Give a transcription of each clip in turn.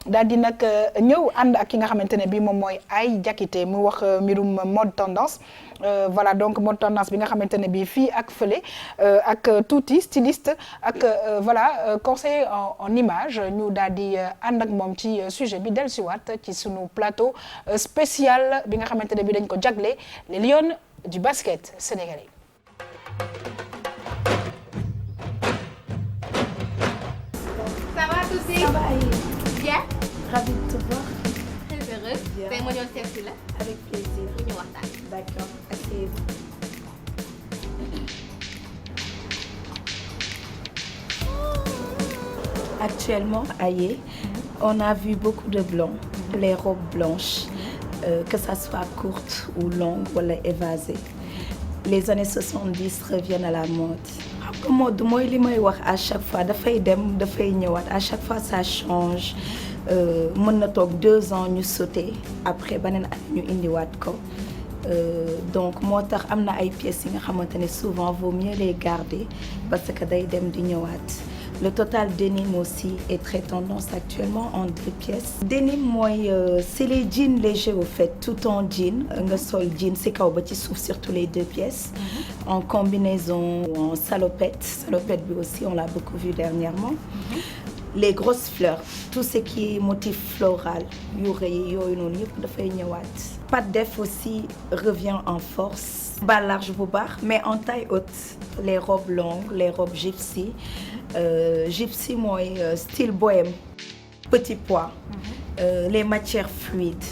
daal di nag ñëw ànd ak ki nga xamante ne bii moom mooy Ay Diakité mu wax mbirum mode tendance. Voilà donc mode tendance bi nga xamante ne bii fii ak fële ak tuuti styliste ak voilà conseiller en image ñu daal di ànd ak moom ci sujet bi dellusiwaat ci sunu plateau spécial bi nga xamante ne bii dañ ko jagle les lions du basket sénégalais. Ça va Toussi? Ça va Aïe. Bien. Ravie de te voir. Très heureuse. Bien. tey ma ñëw seet si la. Avec plaisir. bu ñu waxtaan. D'accord. Asseyez-vous. Actuellement, Aïe, on a vu beaucoup de blancs, les robes blanches, que ça soit courtes ou longues ou évasées. Les années 70 reviennent à la mode. xam nga mode mooy li may wax à chaque fois dafay dem dafay ñëwaat à chaque fois ça change mën na toog 2 ans ñu sauté après beneen at ñu indiwaat ko donc moo tax am na ay pièces yi nga xamante ne souvent vaut mieux les garder parce que day dem di ñëwaat. Le total denim aussi est très tendance actuellement en 2 pièces. Denim mooy c'est les jeans légers au fait tout en jean nga sol jean ci kaw ba ci suuf surtout les 2 pièces. En combinaison ou en salopette. Salopette bi aussi on l'a beaucoup vu dernièrement. Les grosses fleurs tout ce qui est motif floral yu rëy yooyu noonu yëpp dafay ñëwaat. Pas de def aussi revient en force. Bas large bu baax mais en taille haute. Les robes longues les robes gypsy. Gypsy mooy style bohème petit pois les matières fluides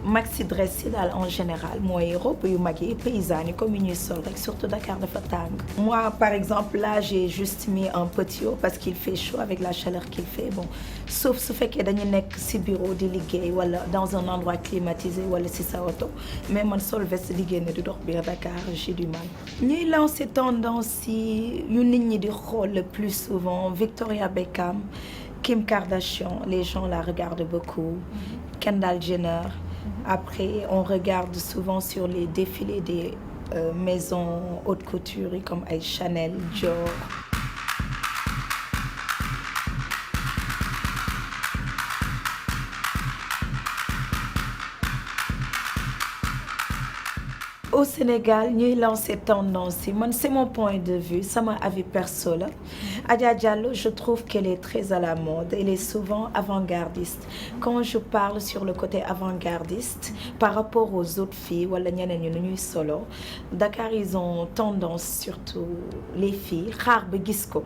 maxi dress yi daal en général mooy robe yu mag yi paysannes yi comme yu ñuy sol rek surtout Dakar dafa tàng. Moi par exemple là j'ai juste mis un petit haut parce qu'il fait chaud avec la chaleur qu'il fait bon sauf su fekkee dañu nekk ci bureau di liggéey wala dans un endroit climatisé wala ci sa oto mais man sol veste di génn di dox biir Dakar j'ai du mal. ñuy lancer tendance yi yu nit ñi di xool le plus souvent Victoria Beckham Kim Kardashian les gens la regardent beaucoup Kendall Jenner. Après, on regarde souvent sur les défilés des maisons haute couture comme Chanel, Dior. Au Sénégal ñuy lancer tendance yi man c'est mon point de vue sama avis perso la Adja Diallo je trouve qu'elle est très à la mode elle est souvent avant-gardiste quand je parle sur le côté avant-gardiste par rapport aux autres filles wala ñeneen ñi nu ñuy solo Dakar ils ont tendance surtout les filles xaar ba gis ko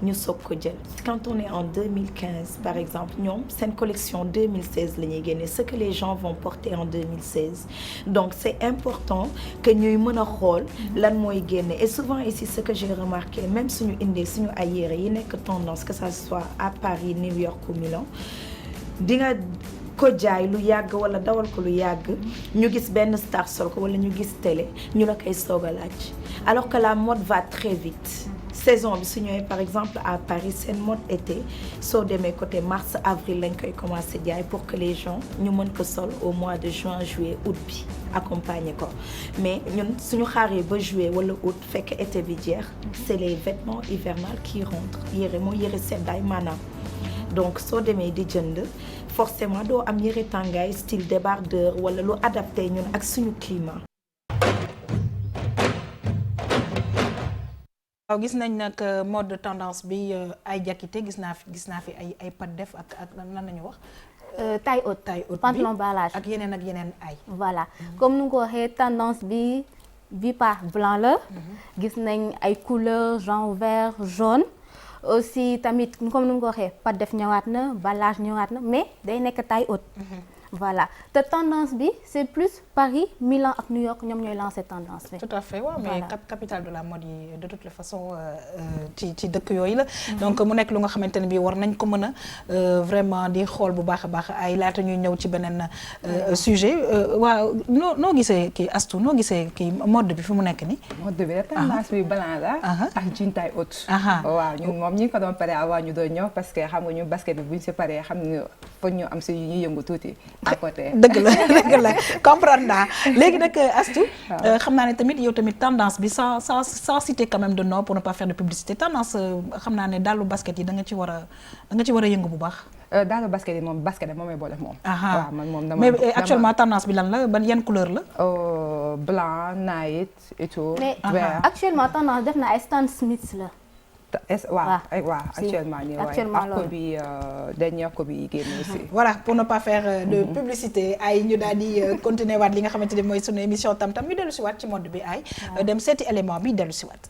ñu soog ko jël quand on est en 2015 par exemple ñoom seen collection 2016 la ñuy génne ce que les gens vont porter en 2016 donc c'est important que ñuy mën a xool lan mooy génne et souvent ici ce que j'ai remarqué même suñu indee suñu ay yére yi nekk tendance que ça soit à Paris New York ou Milan di nga ko jaay lu yàgg wala dawal ko lu yàgg ñu gis benn star sol ko wala ñu gis télé ñu la koy soog a laaj alors que la mode va très vite saison bi su ñëwee par exemple à Paris seen mode été soo demee côté mars avril lañ koy commencer jaay pour que les gens ñu mën ko sol au mois de juin juillet août bi accompagner ko mais ñun suñu xaaree ba juillet wala août fekk été bi jeex c'est les vêtements hivernaux qui rentrent yére moo yére seddaay maanaam donc soo demee di jënd forcément doo am yére tàngaay style débardeur wala lu adapté ñun ak suñu climat. waaw gis nañ nag mode de tendance bi Ay Diakité gis naa fi ay pat def ak lan nañu wax. taille haute pantalon bas ak yeneen ay. voilà comme nu nga ko waxee tendance bi par blanc la. gis nañ ay couleurs genre vert jaune. aussi tamit comme nu nga ko waxee pat def ñëwaat na balage ñëwaat na mais day nekk taille haute. voilà te tendance bi c'est plus Paris Milan ak New York ñoom ñooy lancer tendance bi. tout à fait waaw mais capitale de la mode yi de toute façon ci dëkk yooyu la. donc mu nekk lu nga xamante ne bii war nañ ko mën a vraiment di xool bu baax a baax ay laata ñuy ñëw ci beneen sujet waaw noo gisee kii Astou noo gisee kii mode bi fi mu nekk nii. mode bi tendance bi blanc la. ak jean taille haute. waaw ñun moom ñi ko doon pare avant ñu doon ñëw parce que xam nga ñu basket bi buñ si paree xam nga foog ñu am si ñuy yëngu tuuti. à côté dëgg la comprendre naa léegi nag Astou xam naa ne tamit yow tamit tendance bi sans citer quand même de nom pour ne pas faire de publicité tendance xam naa ne dallu basket yi da nga ci war a yëngu bu baax. daal basket yi moom basket moom may boole moom. waaw man moom dama mais actuellement tendance bi lan la ban yan couleur la. blanc night et tout. mais vert. actuellement tendance def na ay Stan Smith la. waaw actuellement nii waaye ak bi dernière ko bi génn aussi. voilà pour ne pas faire de publicité ay ñu daal di continuer waat li nga xamante ne mooy sunu émission tam-tam ñu dellu si waat ci mode bi ay dem seeti élément bi dellu si waat.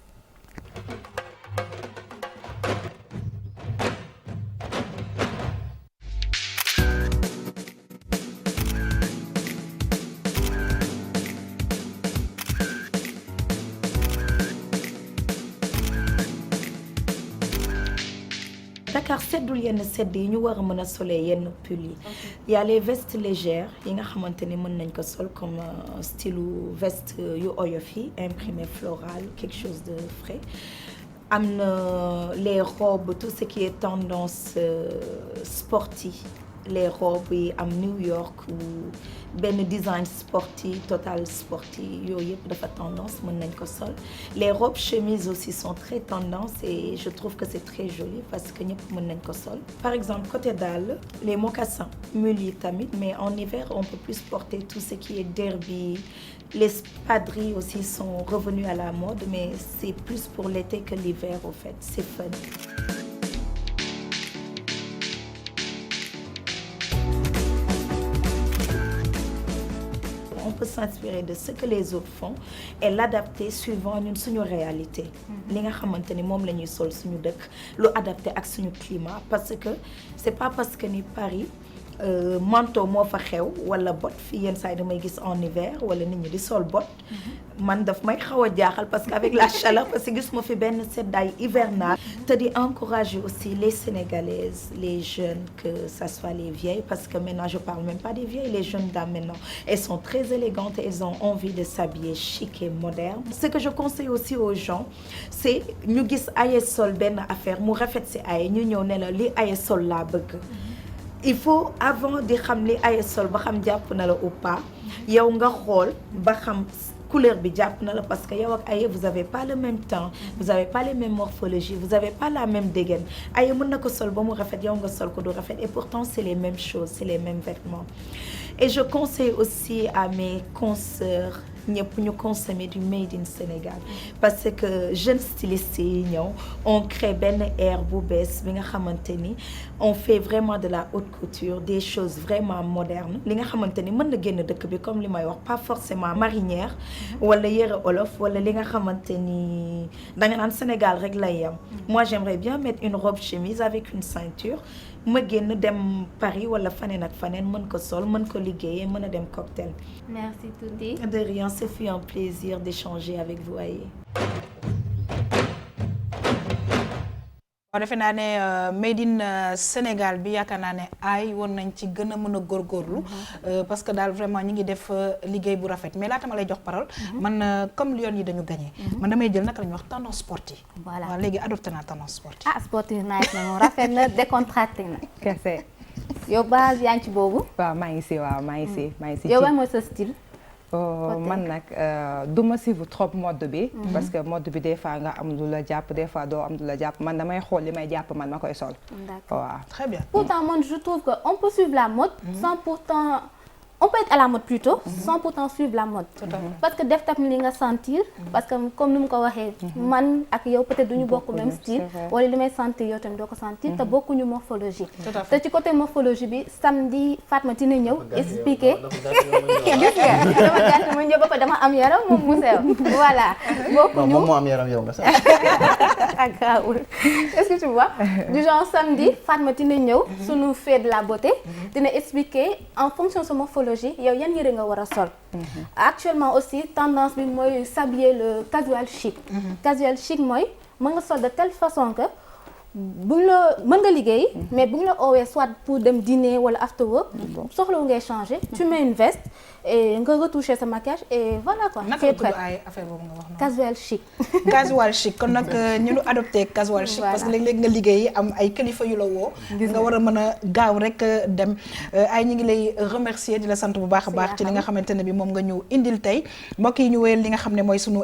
Dakar seddul yenn sedd yi ñu war a mën a solee yenn pull yi y a les vestes légères yi nga xamante ni mën nañ ko sol comme style veste yu oyof yi imprimé floral quelque chose de frais am na les robes tout ce qui est tendance sportive les robes yi am New York ou benn design sportif total sportif yooyu yëpp dafa tendance mën nañ ko sol les robes chemises aussi sont très tendance et je trouve que c'est très joli parce que ñëpp mën nañ ko sol par exemple côté dalle les mocassins mules yi tamit mais en hiver on peut plus porter tout ce qui est derby les espadrilles aussi sont revenus à la mode mais c'est plus pour l'été que l'hiver au fait c'est fun. On peut s'inspirer de ce que les autres font et l'adapter suivant ñun suñu réalité. li nga xamante ni moom la ñuy sol suñu dëkk lu adapté ak suñu climat parce que c'est pas parce que ni Paris manteau moo fa xew wala bot fii yenn saa yi damay gis en hiver wala nit ñi di sol bot man daf may xaw a jaaxal parce que avec la chaleur parce que gis ma fi benn seddaay hivernal te di encourager aussi les Sénégalaises les jeunes que ça soit les vieilles parce que maintenant je parle même pas des vieilles les jeunes dames maintenant elles sont très élégantes et elles ont envie de s'habiller chic et moderne ce que je conseille aussi aux gens c'est ñu gis aye sol benn affaire mu rafet si aye ñu ñëw ne la li aye sol laa bëgg il faut avant di xam li aye sol ba xam jàpp na la ou pas yow nga xool ba xam couleur bi jàpp na la parce que yow ak aye vous avez pas le même temps vous avez pas les mêmes morphologies vous avez pas la même dégaine aye mën na ko sol ba mu rafet yow nga sol ko du rafet et pourtant c'est les mêmes choses c'est les mêmes vêtements et je conseille aussi à mes consoeurs ñëpp ñu consommer du made in Sénégal parce que jeunes stylistes yi ñëw on crée benn air bu bees bi nga xamante ni on fait vraiment de la haute couture des choses vraiment modernes li nga xamante ni mën na génn dëkk bi comme li may wax pas forcément marinière wala yëre olof wala li nga xamante ni da nga naan Sénégal rek lay yam moi j'aimerais bien mettre une robe chemise avec une ceinture ma génn dem Paris wala faneen ak faneen mën ko sol mën ko liggéeyee mën a dem cocktail. Merci Tuti. De rien, ce fut un plaisir d'échanger avec vous Aye. waaw defe naa ne made in Sénégal bi yaakaar naa ne ay woon nañ ci gën a mën a góorgóorlu parce que daal vraiment ñi ngi def liggéey bu rafet mais laata ma lay jox parole man comme Lions yi dañu gagné man damay jël naka la ñuy wax tendance sportive voilà waaw léegi adopté naa tendance sportive sportive nice na moom rafet na décontracté na kese yow base yaa ngi ci boobu waaw maa ngi si yow ban mooy sa style man nag du ma suivre trop mode bi parce que mode bi des fois nga am lu la jàpp des fois doo am lu la jàpp man damay xool li may jàpp man ma koy sol waaw très bien pourtant man je trouve que on peut suivre la mode sans pourtant on peut être à la mode plutôt sans pourtant suivre la mode parce que def tam li nga sentir parce que comme ni mu ko waxee man ak yow peut-être duñu bokk même style wala li may sentir yow tamit doo ko sentir te bokkuñu morphologie te ci côté morphologie bi samedi Fatma dina ñëw expliquer gis nga dama gàtt ma ñëw ba dama am yaram moom mu sew voilà bokkuñu moom moo am yaram yow nga sax agawul est-ce que tu vois du genre samedi Fatma dina ñëw suñu fête de la beauté dina expliquer en fonction de sa morphologie yow yan yëre nga war a sol actuellement aussi tendance bi mooy s'habiller le casual chic casual chic mooy mën nga sol de telle façon que bu ñu la mën nga liggéey mais bu ñu la oowee soit pour dem dîner wala after work soxlawu ngay changer tu mets une veste et nga retoucher sa maquillage et voilà quoi naka la tudd ay affaire boobu nga wax noonu casual chic casual chic kon nag ñu nu adopté casual chic parce que léeg-léeg nga liggéey am ay kilifa yu la woo nga war a mën a gaaw rek dem ay ñu ngi lay remercier di la sant bu baax a baax ci li nga xamante ne bi moom nga ñu indil tey mbokk yi ñu wéyal li nga xam ne mooy sunu